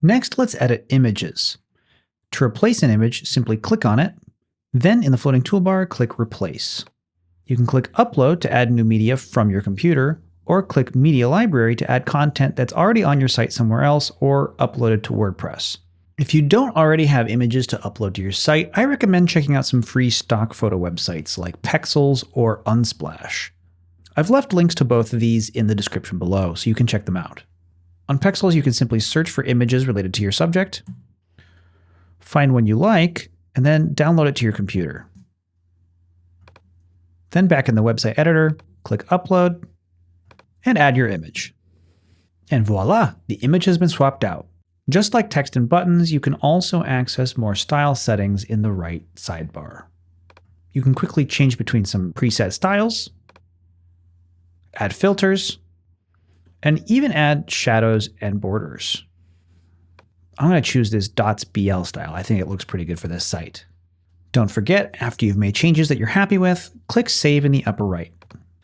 Next, let's edit images. To replace an image, simply click on it. Then in the floating toolbar, click Replace. You can click Upload to add new media from your computer, or click Media Library to add content that's already on your site somewhere else or uploaded to WordPress. If you don't already have images to upload to your site, I recommend checking out some free stock photo websites like Pexels or Unsplash. I've left links to both of these in the description below, so you can check them out. On Pexels, you can simply search for images related to your subject, find one you like, and then download it to your computer. Then back in the website editor, click Upload, and add your image. And voila, the image has been swapped out. Just like text and buttons, you can also access more style settings in the right sidebar. You can quickly change between some preset styles, add filters, and even add shadows and borders. I'm going to choose this .bl style. I think it looks pretty good for this site. Don't forget, after you've made changes that you're happy with, click Save in the upper right.